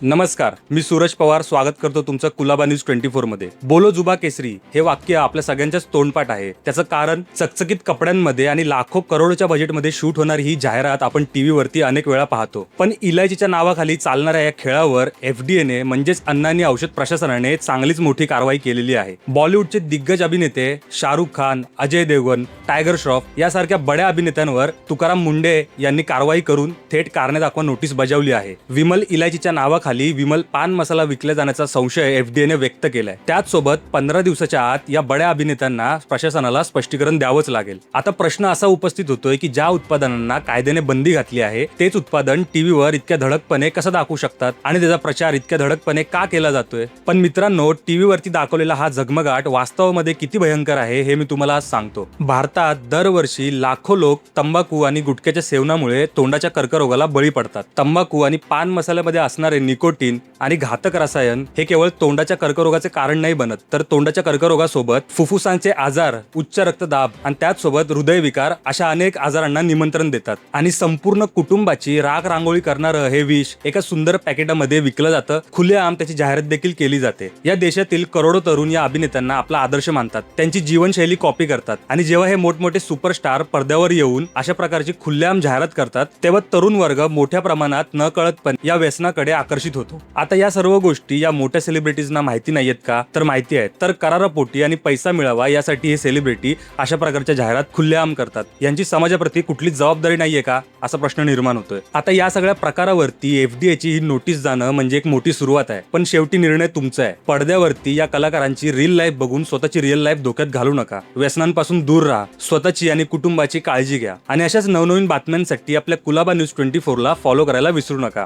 नमस्कार, मी सूरज पवार स्वागत करतो तुमचं कुलाबा न्यूज 24 मध्ये। बोलो जुबा केसरी हे वाक्य आपल्या सगळ्यांच्याच तोंडपाठ आहे। त्याचं कारण चकचकीत कपड्यांमध्ये आणि लाखो करोडच्या बजेटमध्ये शूट होणारी ही जाहिरात आपण टीव्ही वरती अनेक वेळा पाहतो। पण इलायचीच्या नावाखाली चालणाऱ्या या खेळावर एफडीएने म्हणजेच अन्न आणि औषध प्रशासनाने चांगलीच मोठी कारवाई केलेली आहे। बॉलिवूडचे दिग्गज अभिनेते शाहरुख खान, अजय देवगन, टायगर श्रॉफ यासारख्या बड्या अभिनेत्यांवर तुकाराम मुंडे यांनी कारवाई करून थेट कारणे दाखवा नोटीस बजावली आहे। विमल इलायचीच्या नावाखाली विमल पान मसाला विकला जाण्याचा संशय एफडीएने व्यक्त केलाय। त्याच सोबत 15 दिवसाच्या आत या बड्या अभिनेत्यांना प्रशासनाला स्पष्टीकरण द्यावंच लागेल। आता प्रश्न असा उपस्थित होतोय की ज्या उत्पादनांना कायद्याने बंदी घातली आहे तेच उत्पादन टीव्हीवर इतक्या धडकपणे कसं दाखवू शकतात आणि त्याचा प्रचार इतक्या धडकपणे का केला जातोय। पण मित्रांनो, टीव्हीवरती दाखवलेला हा झगमगाट वास्तवामध्ये किती भयंकर आहे हे मी तुम्हाला आज सांगतो। भारतात दरवर्षी लाखो लोक तंबाखू आणि गुटख्याच्या सेवनामुळे तोंडाच्या कर्करोगाला बळी पडतात। तंबाखू आणि पान मसाल्यामध्ये असणारे निकोटीन आणि घातक रसायन हे केवळ तोंडाच्या कर्करोगाचे कारण नाही बनत, तर तोंडाच्या कर्करोगासोबत फुफ्फुसांचे आजार, उच्च रक्तदाब आणि त्याचसोबत हृदयविकार अशा अनेक आजारांना निमंत्रण देतात। आणि संपूर्ण कुटुंबाची राख रांगोळी करणारं हे विष एका सुंदर पॅकेटामध्ये विकलं जातं। खुलेआम त्याची जाहिरात देखील केली जाते। या देशातील करोडो तरुण या अभिनेत्यांना आपला आदर्श मानतात, त्यांची जीवनशैली कॉपी करतात आणि जेव्हा हे मोठमोठे सुपरस्टार पडद्यावर येऊन अशा प्रकारची खुलेआम जाहिरात करतात तेव्हा तरुण वर्ग मोठ्या प्रमाणात नकळतपणे या व्यसनाकडे आकर्षित होतो। आता या सर्व गोष्टी या मोठ्या सेलिब्रिटीजना माहिती नाहीयेत का? तर माहिती आहेत, तर करारापोटी आणि पैसा मिळावा यासाठी हे सेलिब्रिटी अशा प्रकारच्या जाहिरात खुलेआम करतात। यांची समाजाप्रती कुठली जबाबदारी नाहीये का, असा प्रश्न निर्माण होतोय। आता या सगळ्या प्रकारावरती एफडीएची ही नोटीस जाणं म्हणजे एक मोठी सुरुवात आहे, पण शेवटी निर्णय तुमचा आहे। पडद्यावरती या कलाकारांची रिअल लाईफ बघून स्वतःची रिअल लाईफ धोक्यात घालू नका। व्यसनांपासून दूर राहा, स्वतःची आणि कुटुंबाची काळजी घ्या आणि अशाच नवनवीन बातम्यांसाठी आपल्या कुलाबा न्यूज 24 ला फॉलो करायला विसरू नका।